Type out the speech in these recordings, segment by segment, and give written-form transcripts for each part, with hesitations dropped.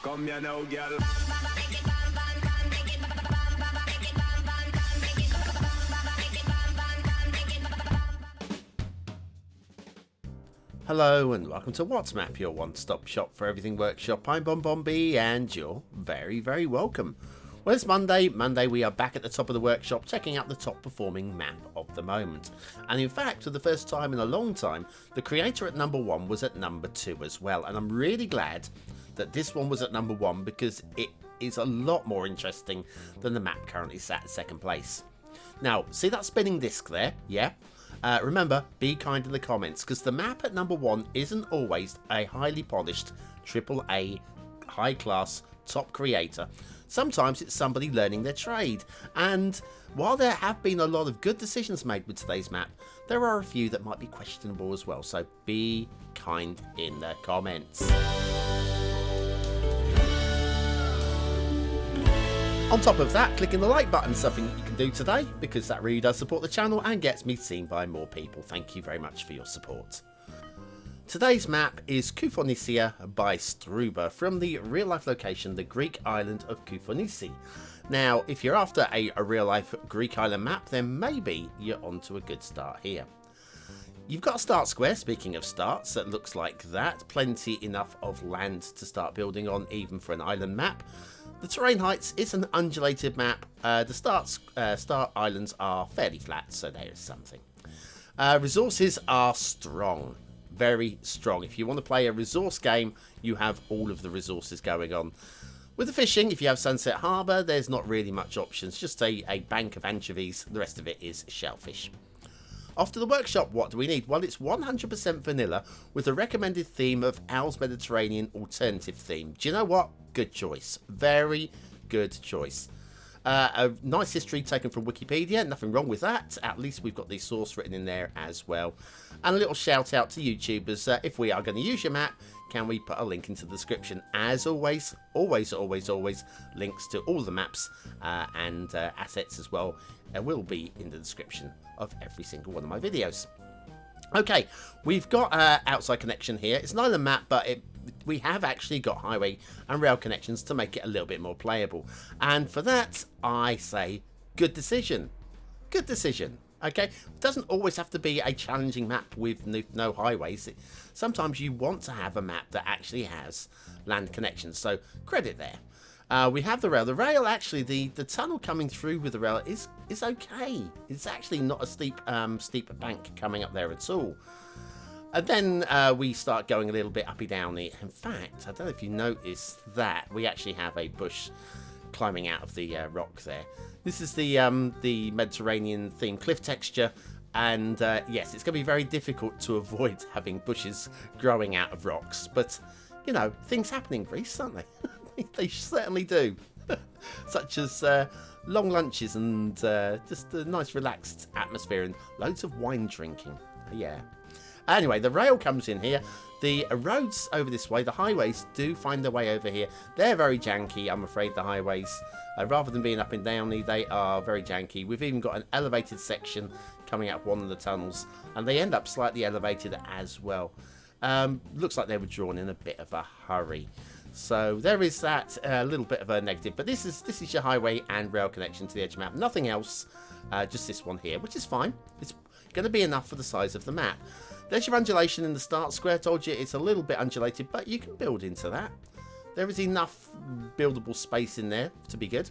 Come here now, girl. Hello and welcome to What's Map, your one-stop shop for everything workshop. I'm BonBonB and you're very, very welcome. Well, it's Monday. We are back at the top of the workshop checking out the top performing map of the moment. And in fact, for the first time in a long time, the creator at number 1 was at number 2 as well. And I'm really glad that this one was at number 1 because it is a lot more interesting than the map currently sat at second place. Now, see that spinning disc there? Yeah? Remember, be kind in the comments, because the map at number 1 isn't always a highly polished AAA high-class top creator. Sometimes it's somebody learning their trade, and while there have been a lot of good decisions made with today's map, there are a few that might be questionable as well, so be kind in the comments. On top of that, clicking the like button is something you can do today, because that really does support the channel and gets me seen by more people. Thank you very much for your support. Today's map is Koufonisia by Struber from the real life location, the Greek island of Koufonisia. Now, if you're after a real life Greek island map, then maybe you're onto a good start here. You've got a start square, speaking of starts, that looks like that. Plenty enough of land to start building on, even for an island map. The terrain heights is an undulated map. The start islands are fairly flat, so there is something. Resources are strong. Very strong. If you want to play a resource game, you have all of the resources going on. With the fishing, if you have Sunset Harbour, there's not really much options. Just a bank of anchovies. The rest of it is shellfish. After the workshop, what do we need? Well, it's 100% vanilla with a recommended theme of Al's Mediterranean alternative theme. Do you know what? Good choice. Very good choice. A nice history taken from Wikipedia. Nothing wrong with that. At least we've got the source written in there as well. And a little shout out to YouTubers. If we are going to use your map, can we put a link into the description? As always, always, links to all the maps and assets as well will be in the description of every single one of my videos. Okay, we've got outside connection here. It's an island map, but we have actually got highway and rail connections to make it a little bit more playable. And for that, I say good decision. Good decision. Okay, it doesn't always have to be a challenging map with no highways. Sometimes you want to have a map that actually has land connections, so credit there. We have the rail. The rail, actually, the tunnel coming through with the rail is okay. It's actually not a steep bank coming up there at all. And then we start going a little bit uppy downy. In fact, I don't know if you noticed that we actually have a bush climbing out of the rock there. This is the Mediterranean themed cliff texture, and yes, it's going to be very difficult to avoid having bushes growing out of rocks. But you know, things happen in Greece, don't they? They certainly do. Such as long lunches and just a nice relaxed atmosphere and loads of wine drinking. Yeah. Anyway, the rail comes in here. The roads over this way, the highways, do find their way over here. They're very janky, I'm afraid, the highways. Rather than being up and downy, they are very janky. We've even got an elevated section coming out of one of the tunnels, and they end up slightly elevated as well. Looks like they were drawn in a bit of a hurry. So there is that little bit of a negative. But this is your highway and rail connection to the edge map. Nothing else, just this one here, which is fine. It's going to be enough for the size of the map. There's your undulation in the start square. I told you it's a little bit undulated, but you can build into that. There is enough buildable space in there to be good.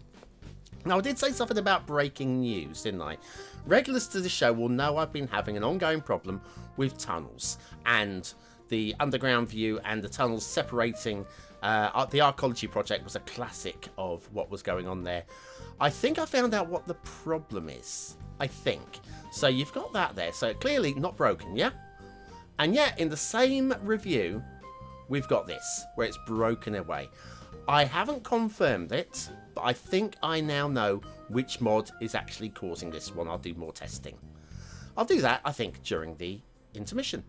Now, I did say something about breaking news, didn't I? Regulars to the show will know I've been having an ongoing problem with tunnels and the underground view and the tunnels separating. The Arcology project was a classic of what was going on there. I think I found out what the problem is. I think. So you've got that there. So clearly not broken, yeah? And yet, in the same review, we've got this, where it's broken away. I haven't confirmed it, but I think I now know which mod is actually causing this one. I'll do more testing. I'll do that, I think, during the intermission.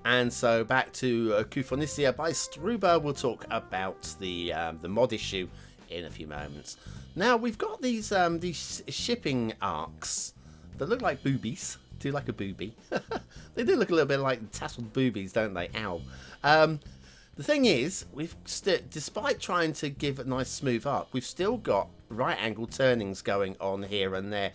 And so back to Koufonisia by Struber. We'll talk about the mod issue in a few moments. Now we've got these shipping arcs that look like boobies. Do like a boobie. They do look a little bit like tasseled boobies, don't they? Ow. The thing is, despite trying to give a nice smooth arc, we've still got right angle turnings going on here and there.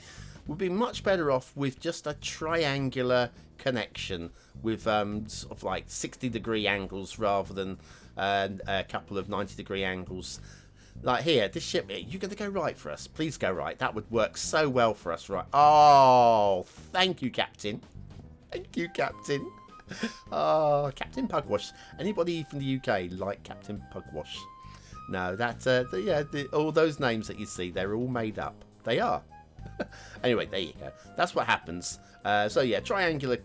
We'd be much better off with just a triangular connection with sort of like 60-degree angles rather than a couple of 90-degree angles. Like here, this ship, you're going to go right for us. Please go right. That would work so well for us, right? Oh, thank you, Captain. Thank you, Captain. Oh, Captain Pugwash. Anybody from the UK like Captain Pugwash? No, that's, all those names that you see, they're all made up. They are. Anyway, there you go. That's what happens. So yeah, triangular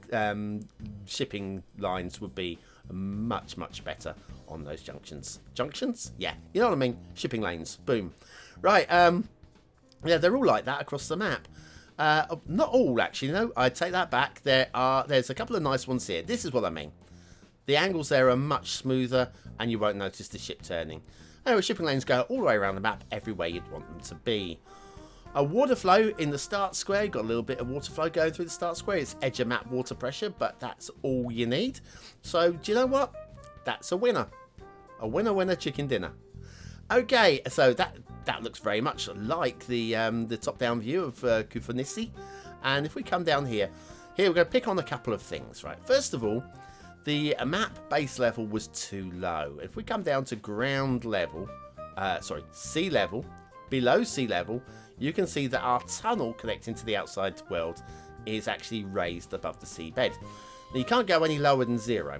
shipping lines would be much, much better on those junctions. Junctions? Yeah, you know what I mean. Shipping lanes. Boom. Right. Yeah, they're all like that across the map. Not all, actually. No, I take that back. There's a couple of nice ones here. This is what I mean. The angles there are much smoother, and you won't notice the ship turning. Anyway, shipping lanes go all the way around the map, everywhere you'd want them to be. A water flow in the start square. You've got a little bit of water flow going through the start square. It's edge of map water pressure, but that's all you need. So, do you know what? That's a winner. A winner, winner, chicken dinner. Okay, so that looks very much like the top-down view of Koufonisia. And if we come down here, we're going to pick on a couple of things, right? First of all, the map base level was too low. If we come down to ground level, sea level, below sea level, you can see that our tunnel connecting to the outside world is actually raised above the seabed. Now, you can't go any lower than 0,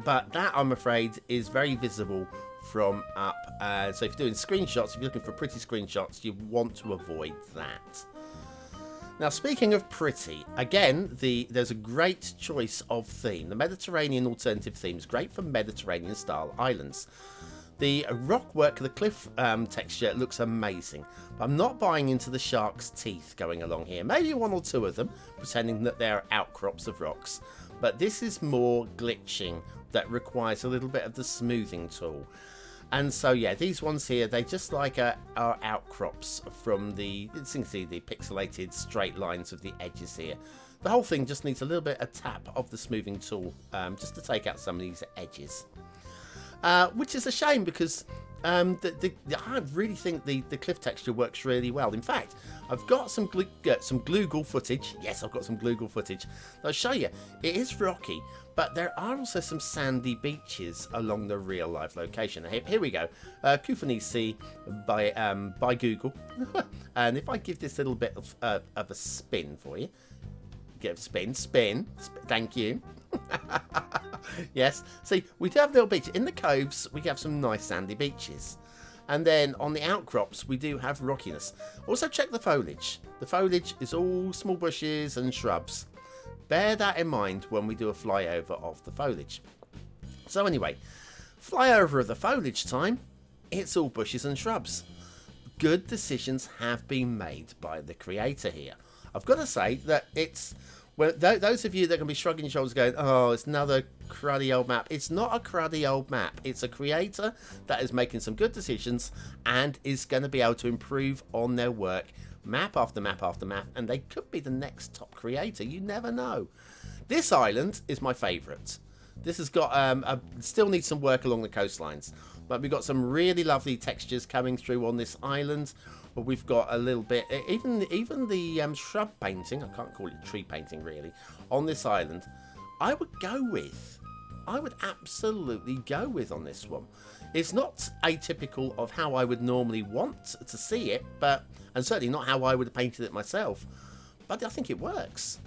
but that, I'm afraid, is very visible from up. So if you're doing screenshots, if you're looking for pretty screenshots, you want to avoid that. Now, speaking of pretty, again, there's a great choice of theme. The Mediterranean alternative theme is great for Mediterranean-style islands. The rock work, the cliff texture looks amazing. But I'm not buying into the shark's teeth going along here. Maybe one or two of them, pretending that they're outcrops of rocks. But this is more glitching that requires a little bit of the smoothing tool. And so, yeah, these ones here, they just like are outcrops from you can see the pixelated straight lines of the edges here. The whole thing just needs a little bit of tap of the smoothing tool just to take out some of these edges. Which is a shame because I really think the cliff texture works really well. In fact, I've got some Google footage. Yes, I've got some Google footage. I'll show you. It is rocky, but there are also some sandy beaches along the real life location. Here we go. Koufonisia by Google. And if I give this little bit of a spin for you. Give spin. Thank you. Yes, see, we do have little beaches. In the coves, we have some nice sandy beaches. And then on the outcrops, we do have rockiness. Also, check the foliage. The foliage is all small bushes and shrubs. Bear that in mind when we do a flyover of the foliage. So anyway, flyover of the foliage time, it's all bushes and shrubs. Good decisions have been made by the creator here. I've got to say that it's... Well, those of you that can be shrugging your shoulders going, oh, it's another cruddy old map. It's not a cruddy old map. It's a creator that is making some good decisions and is going to be able to improve on their work map after map after map. And they could be the next top creator. You never know. This island is my favourite. This has got, still needs some work along the coastlines. But we've got some really lovely textures coming through on this island. But we've got a little bit, even the shrub painting, I can't call it tree painting really, on this island, I would absolutely go with on this one. It's not atypical of how I would normally want to see it, and certainly not how I would have painted it myself, but I think it works.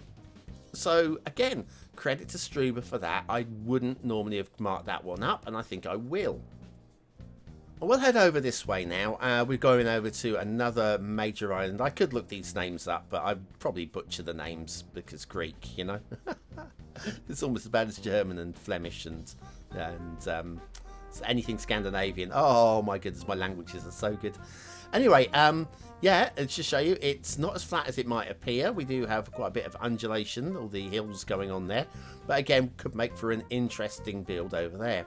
So again, credit to Struber for that. I wouldn't normally have marked that one up, and I think I will. We'll head over this way now. We're going over to another major island. I could look these names up, but I'd probably butcher the names because Greek, you know. It's almost as bad as German and Flemish and anything Scandinavian. Oh my goodness, my languages are so good. Anyway, yeah, to show you, it's not as flat as it might appear. We do have quite a bit of undulation, all the hills going on there. But again, could make for an interesting build over there.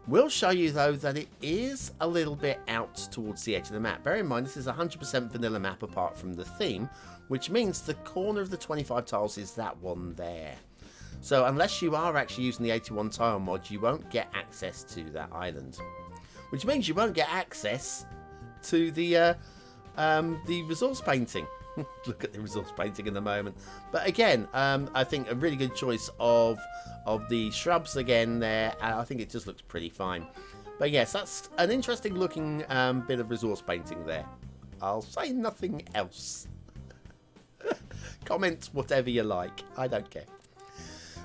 Will show you though that it is a little bit out towards the edge of the map. Bear in mind this is a 100% vanilla map apart from the theme, which means the corner of the 25 tiles is that one there. So unless you are actually using the 81 tile mod, you won't get access to that island. Which means you won't get access to the resource painting. Look at the resource painting in the moment. But again, I think a really good choice of the shrubs again there. I think it just looks pretty fine. But yes, that's an interesting looking bit of resource painting there. I'll say nothing else. Comment whatever you like. I don't care.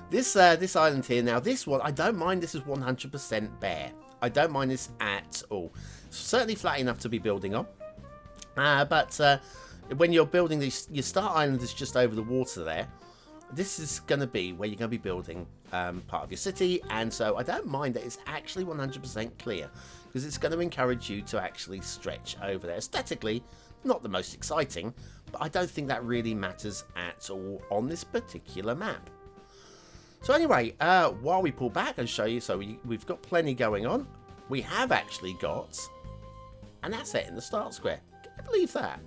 This island here, now this one, I don't mind. This is 100% bare. I don't mind this at all. Certainly flat enough to be building on. But when you're building these, your start island is just over the water there. This is going to be where you're going to be building part of your city, and so I don't mind that it's actually 100% clear, because it's going to encourage you to actually stretch over there. Aesthetically, not the most exciting, but I don't think that really matters at all on this particular map. So anyway, while we pull back and show you, so we've got plenty going on. We have actually got an asset in the start square. Can you believe that?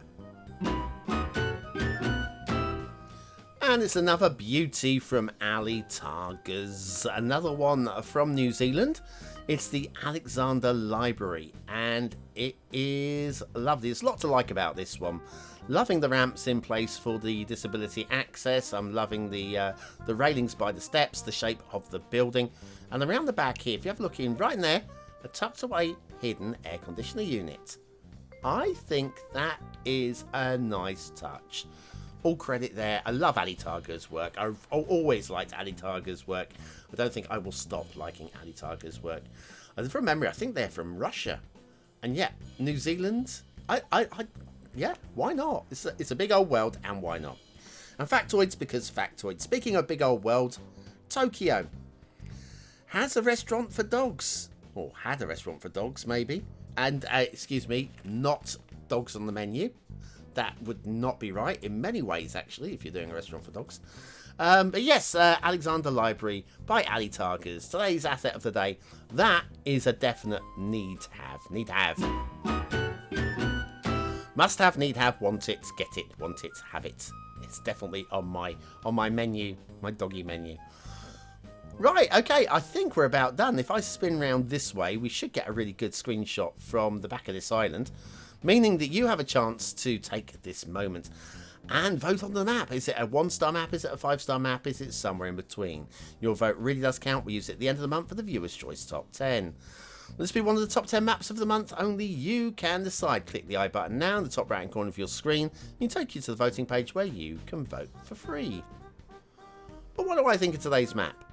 And it's another beauty from AliTarGz, another one from New Zealand. It's the Alexander Library, and it is lovely. There's a lot to like about this one. Loving the ramps in place for the disability access. I'm loving the railings by the steps, the shape of the building. And around the back here, if you have a look in, right in there, a tucked away hidden air conditioner unit. I think that is a nice touch. All credit there. I love AliTarGz work. I've always liked AliTarGz work. I don't think I will stop liking AliTarGz work. And from memory, I think they're from Russia. And yeah, New Zealand. Yeah, why not? It's a big old world, and why not? And factoids because factoids. Speaking of big old world, Tokyo has a restaurant for dogs. Or had a restaurant for dogs, maybe. And, excuse me, not dogs on the menu. That would not be right in many ways, actually, if you're doing a restaurant for dogs. But yes, Alexander Library by AliTarGz. Today's asset of the day. That is a definite need to have. Need to have. Must have, need have, want it, get it, want it, have it. It's definitely on my menu, my doggy menu. Right, okay, I think we're about done. If I spin round this way, we should get a really good screenshot from the back of this island, meaning that you have a chance to take this moment and vote on the map. Is it a 1-star map? Is it a 5-star map? Is it somewhere in between? Your vote really does count. We use it at the end of the month for the Viewer's Choice Top 10. Will this be one of the top 10 maps of the month? Only you can decide. Click the I button now in the top right hand corner of your screen. It'll take you to the voting page where you can vote for free. But what do I think of today's map?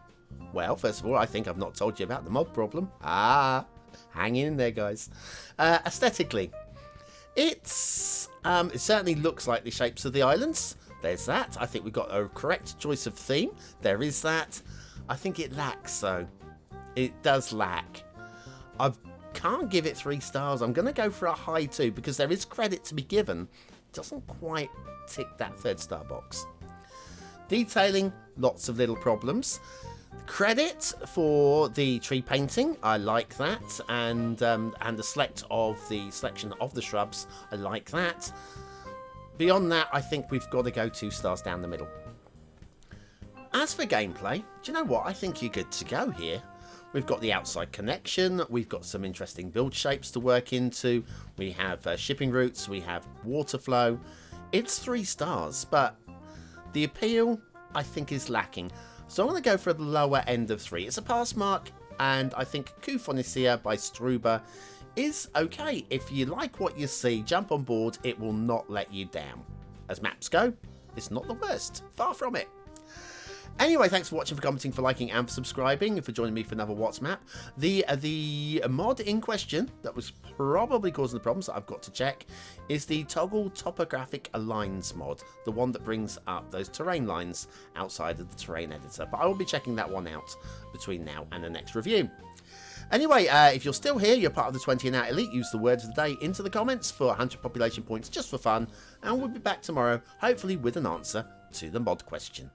Well, first of all, I think I've not told you about the mod problem. Hang in there, guys. Aesthetically, it certainly looks like the shapes of the islands. There's that. I think we've got a correct choice of theme. There is that. I think it lacks, though. It does lack. I can't give it 3 stars. I'm going to go for a high 2 because there is credit to be given. It doesn't quite tick that 3rd star box. Detailing, lots of little problems. Credit for the tree painting, I like that, and the selection of the shrubs, I like that. Beyond that, I think we've got to go 2 stars down the middle. As for gameplay, do you know what? I think you're good to go here. We've got the outside connection, we've got some interesting build shapes to work into, we have shipping routes, we have water flow. It's 3 stars, but the appeal, I think, is lacking. So I'm going to go for the lower end of 3. It's a pass mark, and I think Koufonisia by Struber is okay. If you like what you see, jump on board. It will not let you down. As maps go, it's not the worst. Far from it. Anyway, thanks for watching, for commenting, for liking, and for subscribing, and for joining me for another What's Map. The mod in question that was probably causing the problems that I've got to check is the Toggle Topographic Lines mod, the one that brings up those terrain lines outside of the terrain editor. But I will be checking that one out between now and the next review. Anyway, if you're still here, you're part of the 20 and out elite. Use the words of the day into the comments for 100 population points just for fun, and we'll be back tomorrow, hopefully with an answer to the mod question.